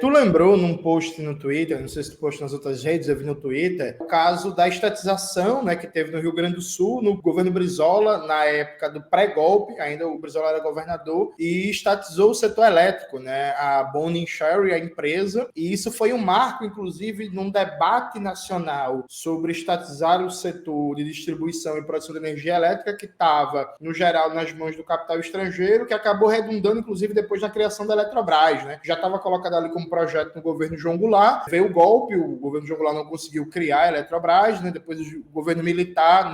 Tu lembrou num post no Twitter, não sei se tu postou nas outras redes, eu vi no Twitter, o caso da estatização, né, que teve no Rio Grande do Sul, no governo Brizola, na época do pré-golpe, ainda o Brizola era governador, e estatizou o setor elétrico, né, a Bonin Sherry, a empresa, e isso foi um marco, inclusive, num debate nacional sobre estatizar o setor de distribuição e produção de energia elétrica, que estava, no geral, nas mãos do capital estrangeiro, que acabou redundando, inclusive, depois da criação da Eletrobras, né, já estava colocado ali como projeto no governo João Goulart, veio o golpe, o governo João Goulart não conseguiu criar a Eletrobras, né? Depois o governo militar,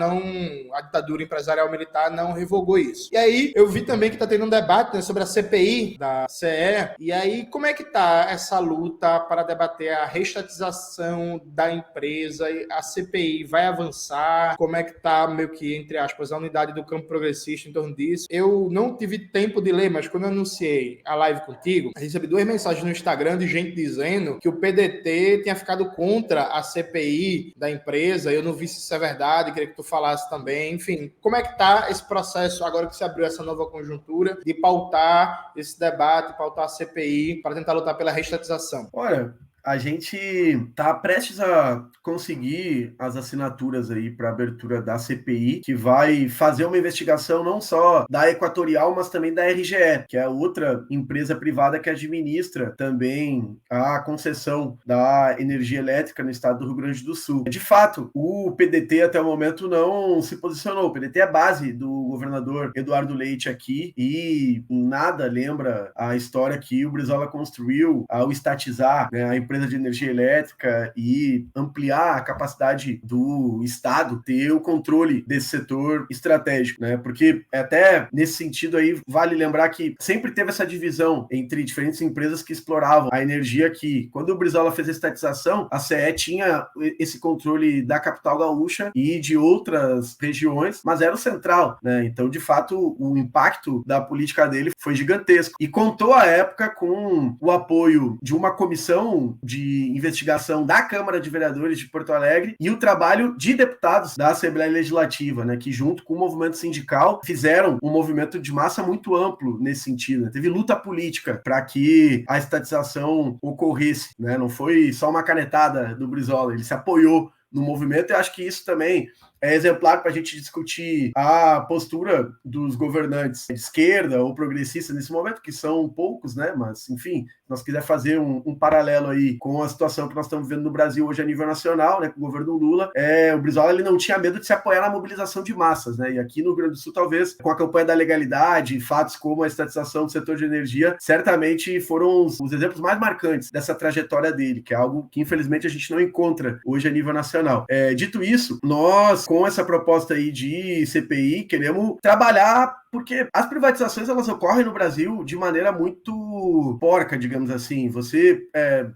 a ditadura empresarial militar não revogou isso. E aí eu vi também que está tendo um debate, né, sobre a CPI da CE, e aí como é que está essa luta para debater a reestatização da empresa? A CPI vai avançar? Como é que está, meio que, entre aspas, a unidade do campo progressista em torno disso? Eu não tive tempo de ler, mas quando eu anunciei a live contigo, eu recebi 2 mensagens no Instagram de gente dizendo que o PDT tinha ficado contra a CPI da empresa. Eu não vi se isso é verdade, queria que tu falasse também. Enfim, como é que está esse processo, agora que se abriu essa nova conjuntura, de pautar esse debate, pautar a CPI, para tentar lutar pela reestatização? Olha, a gente está prestes a conseguir as assinaturas aí para a abertura da CPI, que vai fazer uma investigação não só da Equatorial, mas também da RGE, que é outra empresa privada que administra também a concessão da energia elétrica no estado do Rio Grande do Sul. De fato, o PDT até o momento não se posicionou. O PDT é a base do governador Eduardo Leite aqui e nada lembra a história que o Brizola construiu ao estatizar, né, a empresa de energia elétrica e ampliar a capacidade do Estado ter o controle desse setor estratégico, né? Porque até nesse sentido aí vale lembrar que sempre teve essa divisão entre diferentes empresas que exploravam a energia aqui. Quando o Brizola fez a estatização, a CE tinha esse controle da capital gaúcha e de outras regiões, mas era o central, né? Então, de fato, o impacto da política dele foi gigantesco. E contou à época com o apoio de uma comissão de investigação da Câmara de Vereadores de Porto Alegre e o trabalho de deputados da Assembleia Legislativa, né, que junto com o movimento sindical fizeram um movimento de massa muito amplo nesse sentido, né? Teve luta política para que a estatização ocorresse, né? Não foi só uma canetada do Brizola, ele se apoiou no movimento. Eu acho que isso também é exemplar para a gente discutir a postura dos governantes de esquerda ou progressista nesse momento, que são poucos, né? Mas, enfim, se nós quiser fazer um paralelo aí com a situação que nós estamos vivendo no Brasil hoje a nível nacional, né, com o governo Lula, o Brizola ele não tinha medo de se apoiar na mobilização de massas, né? E aqui no Rio Grande do Sul, talvez, com a campanha da legalidade, fatos como a estatização do setor de energia, certamente foram os exemplos mais marcantes dessa trajetória dele, que é algo que, infelizmente, a gente não encontra hoje a nível nacional. Dito isso, nós, com essa proposta aí de CPI, queremos trabalhar porque as privatizações elas ocorrem no Brasil de maneira muito porca, digamos assim. Os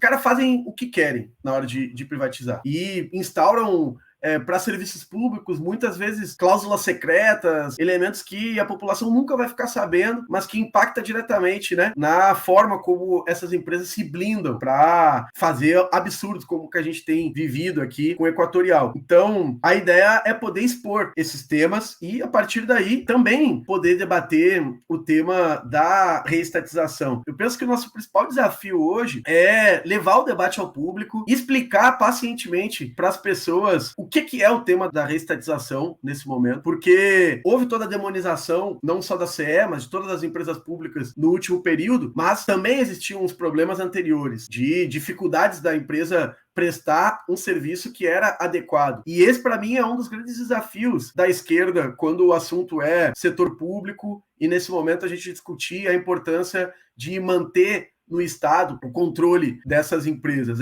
caras fazem o que querem na hora de privatizar e instauram para serviços públicos, muitas vezes cláusulas secretas, elementos que a população nunca vai ficar sabendo, mas que impacta diretamente, né, na forma como essas empresas se blindam para fazer absurdos como que a gente tem vivido aqui com o Equatorial. Então, a ideia é poder expor esses temas e, a partir daí, também poder debater o tema da reestatização. Eu penso que o nosso principal desafio hoje é levar o debate ao público, explicar pacientemente para as pessoas o que é o tema da reestatização nesse momento, porque houve toda a demonização, não só da CE, mas de todas as empresas públicas no último período, mas também existiam uns problemas anteriores, de dificuldades da empresa prestar um serviço que era adequado. E esse, para mim, é um dos grandes desafios da esquerda quando o assunto é setor público e, nesse momento, a gente discutir a importância de manter no Estado o controle dessas empresas.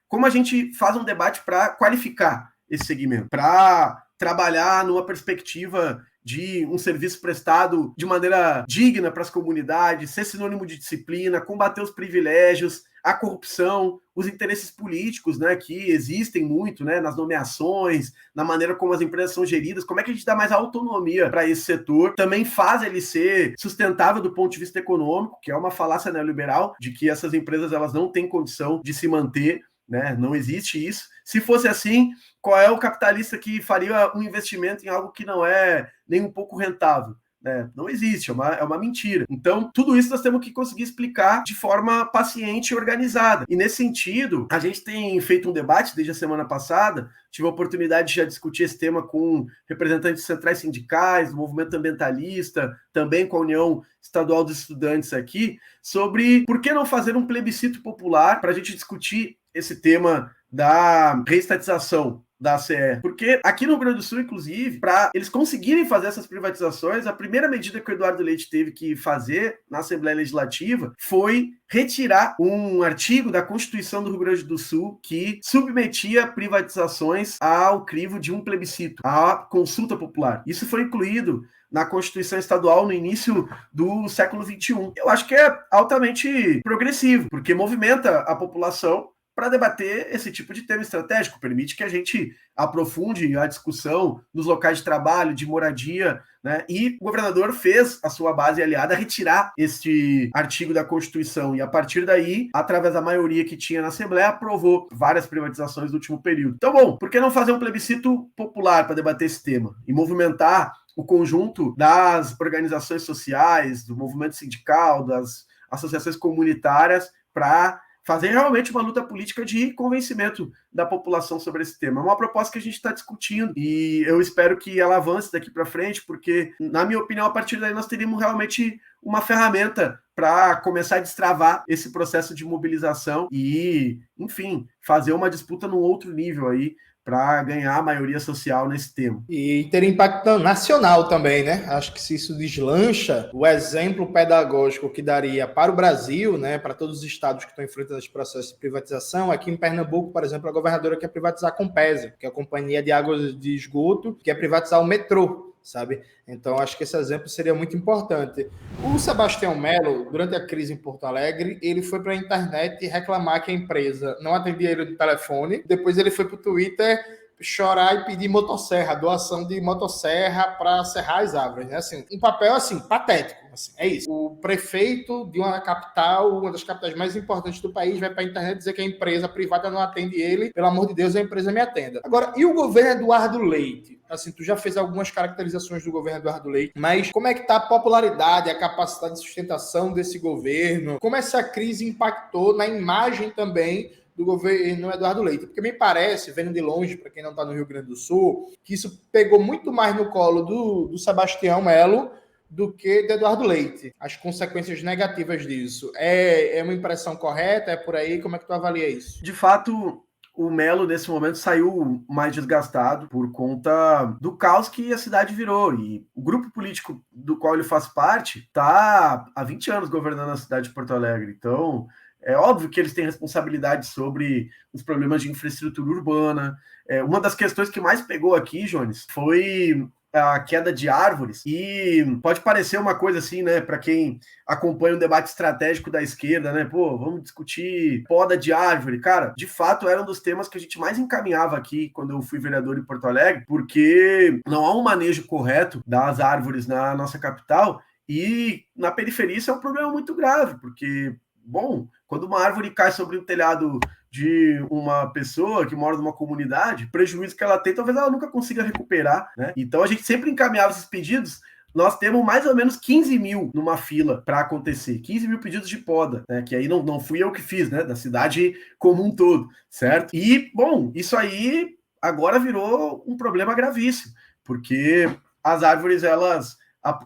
Como a gente faz um debate para qualificar esse segmento, para trabalhar numa perspectiva de um serviço prestado de maneira digna para as comunidades, ser sinônimo de disciplina, combater os privilégios, a corrupção, os interesses políticos, né, que existem muito, né, nas nomeações, na maneira como as empresas são geridas. Como é que a gente dá mais autonomia para esse setor? Também faz ele ser sustentável do ponto de vista econômico, que é uma falácia neoliberal, de que essas empresas elas não têm condição de se manter, né? Não existe isso. Se fosse assim, qual é o capitalista que faria um investimento em algo que não é nem um pouco rentável? né? Não existe, é uma mentira. Então, tudo isso nós temos que conseguir explicar de forma paciente e organizada. E nesse sentido, a gente tem feito um debate desde a semana passada, tive a oportunidade de já discutir esse tema com representantes centrais sindicais, do movimento ambientalista, também com a União Estadual dos Estudantes aqui, sobre por que não fazer um plebiscito popular para a gente discutir esse tema da reestatização da ACE. Porque aqui no Rio Grande do Sul, inclusive, para eles conseguirem fazer essas privatizações, a primeira medida que o Eduardo Leite teve que fazer na Assembleia Legislativa foi retirar um artigo da Constituição do Rio Grande do Sul que submetia privatizações ao crivo de um plebiscito, à consulta popular. Isso foi incluído na Constituição Estadual no início do século XXI. Eu acho que é altamente progressivo, porque movimenta a população para debater esse tipo de tema estratégico, permite que a gente aprofunde a discussão nos locais de trabalho, de moradia, né? E o governador fez a sua base aliada retirar este artigo da Constituição e, a partir daí, através da maioria que tinha na Assembleia, aprovou várias privatizações do último período. Então, bom, por que não fazer um plebiscito popular para debater esse tema e movimentar o conjunto das organizações sociais, do movimento sindical, das associações comunitárias, para fazer realmente uma luta política de convencimento da população sobre esse tema. É uma proposta que a gente está discutindo e eu espero que ela avance daqui para frente, porque, na minha opinião, a partir daí nós teríamos realmente uma ferramenta para começar a destravar esse processo de mobilização e, enfim, fazer uma disputa num outro nível aí, para ganhar a maioria social nesse tema. E ter impacto nacional também, né? Acho que se isso deslancha, o exemplo pedagógico que daria para o Brasil, né, para todos os estados que estão enfrentando esse processo de privatização, aqui em Pernambuco, por exemplo, a governadora quer privatizar a Compesa, que é a Companhia de Águas de Esgoto, quer privatizar o metrô, sabe? Então, acho que esse exemplo seria muito importante. O Sebastião Melo, durante a crise em Porto Alegre, ele foi para a internet reclamar que a empresa não atendia ele no telefone. Depois ele foi para o Twitter chorar e pedir motosserra, doação de motosserra para serrar as árvores, né? Assim, um papel assim patético, assim, é isso. O prefeito de uma capital, uma das capitais mais importantes do país, vai para a internet dizer que a empresa privada não atende ele, pelo amor de Deus, a empresa me atenda. Agora, e o governo Eduardo Leite? Assim, tu já fez algumas caracterizações do governo Eduardo Leite, mas como é que está a popularidade, a capacidade de sustentação desse governo? Como essa crise impactou na imagem também do governo Eduardo Leite? Porque me parece, vendo de longe, para quem não está no Rio Grande do Sul, que isso pegou muito mais no colo do Sebastião Melo do que do Eduardo Leite. As consequências negativas disso. É uma impressão correta? É por aí? Como é que tu avalia isso? De fato, o Melo, nesse momento, saiu mais desgastado por conta do caos que a cidade virou. E o grupo político do qual ele faz parte está há 20 anos governando a cidade de Porto Alegre. Então, é óbvio que eles têm responsabilidade sobre os problemas de infraestrutura urbana. Uma das questões que mais pegou aqui, Jones, foi a queda de árvores. E pode parecer uma coisa assim, né, para quem acompanha o debate estratégico da esquerda, né, pô, vamos discutir poda de árvore. Cara, de fato, era um dos temas que a gente mais encaminhava aqui quando eu fui vereador em Porto Alegre, porque não há um manejo correto das árvores na nossa capital e na periferia isso é um problema muito grave, porque, bom, quando uma árvore cai sobre o telhado de uma pessoa que mora numa comunidade, o prejuízo que ela tem, talvez ela nunca consiga recuperar, né? Então a gente sempre encaminhava esses pedidos. Nós temos mais ou menos 15 mil numa fila para acontecer, 15 mil pedidos de poda, né? Que aí não fui eu que fiz, né? Da cidade como um todo, certo? E, bom, isso aí agora virou um problema gravíssimo, porque as árvores, elas,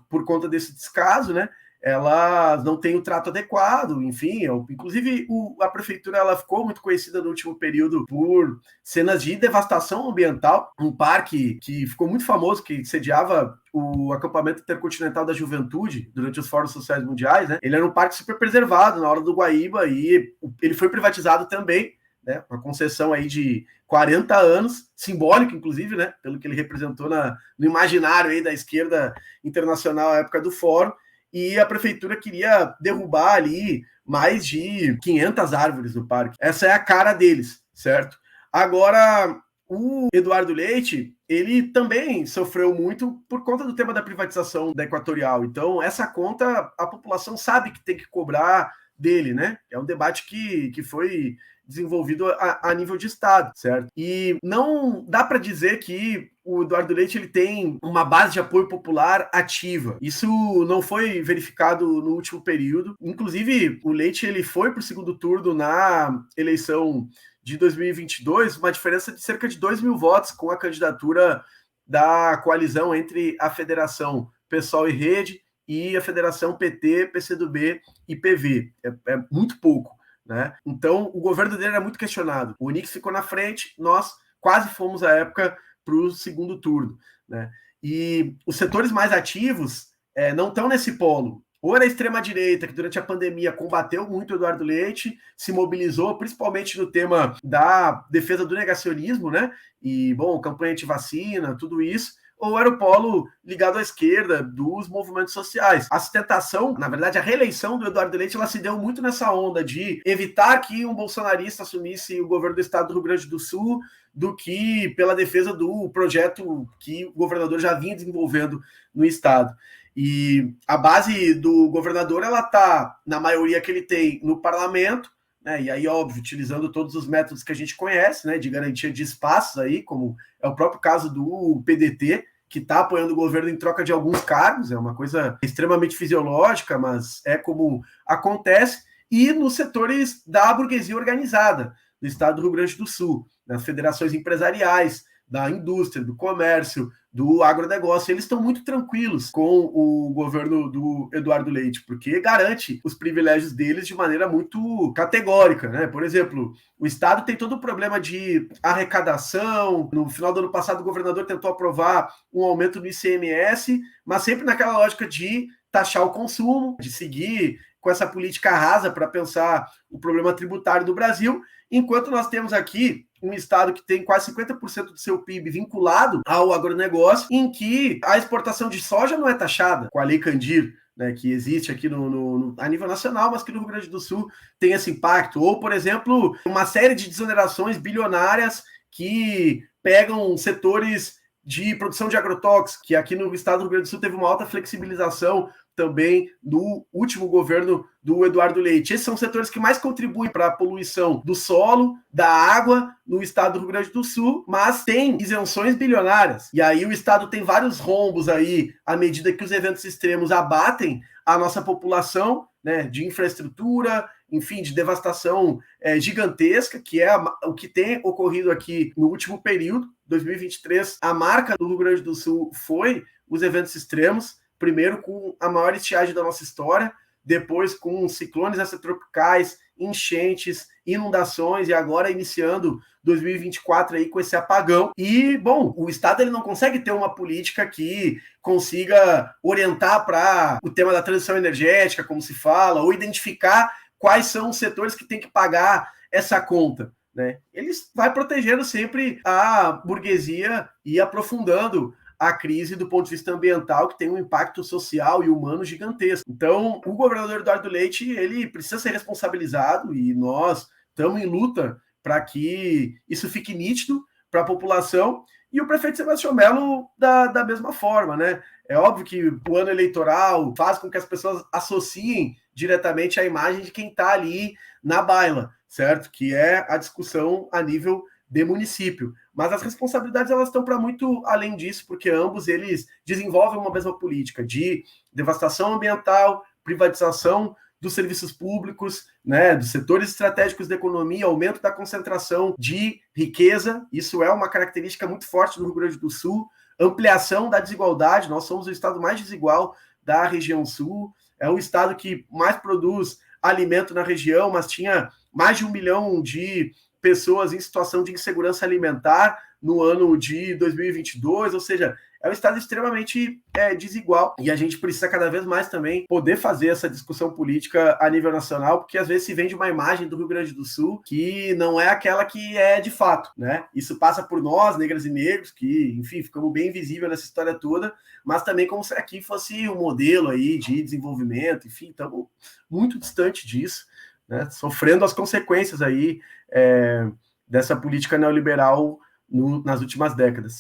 por conta desse descaso, né? Elas não têm o trato adequado, enfim, inclusive a prefeitura ela ficou muito conhecida no último período por cenas de devastação ambiental, um parque que ficou muito famoso, que sediava o acampamento intercontinental da juventude durante os fóruns sociais mundiais, né? Ele era um parque super preservado na hora do Guaíba e ele foi privatizado também, né? Uma concessão aí de 40 anos, simbólico, inclusive, né? Pelo que ele representou no imaginário aí da esquerda internacional à época do fórum. E a prefeitura queria derrubar ali mais de 500 árvores no parque. Essa é a cara deles, certo? Agora, o Eduardo Leite, ele também sofreu muito por conta do tema da privatização da Equatorial. Então, essa conta, a população sabe que tem que cobrar dele, né? É um debate que foi desenvolvido a nível de Estado, certo? E não dá para dizer que o Eduardo Leite ele tem uma base de apoio popular ativa. Isso não foi verificado no último período. Inclusive, o Leite ele foi para o segundo turno na eleição de 2022, uma diferença de cerca de 2 mil votos com a candidatura da coalizão entre a Federação PSOL e Rede e a Federação PT, PCdoB e PV. É muito pouco, né? Então, o governo dele era muito questionado. O Onix ficou na frente, nós quase fomos, à época, para o segundo turno, né? E os setores mais ativos não estão nesse polo. Ou era a extrema-direita, que durante a pandemia combateu muito o Eduardo Leite, se mobilizou, principalmente no tema da defesa do negacionismo, né? E, bom, campanha anti-vacina, tudo isso. Ou era o polo ligado à esquerda dos movimentos sociais. A sustentação, na verdade, a reeleição do Eduardo Leite, ela se deu muito nessa onda de evitar que um bolsonarista assumisse o governo do estado do Rio Grande do Sul, do que pela defesa do projeto que o governador já vinha desenvolvendo no estado. E a base do governador, ela está, na maioria que ele tem, no parlamento, né? E aí, óbvio, utilizando todos os métodos que a gente conhece, né, de garantia de espaços aí, como é o próprio caso do PDT, que está apoiando o governo em troca de alguns cargos, é uma coisa extremamente fisiológica, mas é como acontece, e nos setores da burguesia organizada do estado do Rio Grande do Sul, nas federações empresariais, da indústria, do comércio, do agronegócio, eles estão muito tranquilos com o governo do Eduardo Leite, porque garante os privilégios deles de maneira muito categórica, né? Por exemplo, o Estado tem todo o problema de arrecadação. No final do ano passado, o governador tentou aprovar um aumento no ICMS, mas sempre naquela lógica de taxar o consumo, de seguir com essa política rasa para pensar o problema tributário do Brasil, enquanto nós temos aqui um estado que tem quase 50% do seu PIB vinculado ao agronegócio, em que a exportação de soja não é taxada com a Lei Candir, né, que existe aqui a nível nacional, mas que no Rio Grande do Sul tem esse impacto. Ou, por exemplo, uma série de desonerações bilionárias que pegam setores de produção de agrotóxicos, que aqui no estado do Rio Grande do Sul teve uma alta flexibilização também do último governo do Eduardo Leite. Esses são os setores que mais contribuem para a poluição do solo, da água no estado do Rio Grande do Sul, mas tem isenções bilionárias. E aí o estado tem vários rombos aí, à medida que os eventos extremos abatem a nossa população, né, de infraestrutura, enfim, de devastação gigantesca, que é o que tem ocorrido aqui no último período, 2023. A marca do Rio Grande do Sul foi os eventos extremos, primeiro com a maior estiagem da nossa história, depois com ciclones extratropicais, enchentes, inundações, e agora iniciando 2024 aí com esse apagão. E, bom, o Estado ele não consegue ter uma política que consiga orientar para o tema da transição energética, como se fala, ou identificar quais são os setores que têm que pagar essa conta, né? Eles vai protegendo sempre a burguesia e aprofundando a crise do ponto de vista ambiental, que tem um impacto social e humano gigantesco. Então, o governador Eduardo Leite, ele precisa ser responsabilizado, e nós estamos em luta para que isso fique nítido para a população, e o prefeito Sebastião Melo da mesma forma, né? É óbvio que o ano eleitoral faz com que as pessoas associem diretamente a imagem de quem está ali na baila, certo? Que é a discussão a nível de município. Mas as responsabilidades elas estão para muito além disso, porque ambos eles desenvolvem uma mesma política de devastação ambiental, privatização dos serviços públicos, né, dos setores estratégicos da economia, aumento da concentração de riqueza. Isso é uma característica muito forte do Rio Grande do Sul. Ampliação da desigualdade. Nós somos o estado mais desigual da região sul. É um estado que mais produz alimento na região, mas tinha mais de 1 milhão de pessoas em situação de insegurança alimentar no ano de 2022, ou seja, é um estado extremamente desigual, e a gente precisa cada vez mais também poder fazer essa discussão política a nível nacional, porque às vezes se vende uma imagem do Rio Grande do Sul que não é aquela que é de fato, né? Isso passa por nós, negras e negros, que, enfim, ficamos bem invisíveis nessa história toda, mas também como se aqui fosse um modelo aí de desenvolvimento, enfim, estamos muito distante disso, né? Sofrendo as consequências aí dessa política neoliberal nas últimas décadas.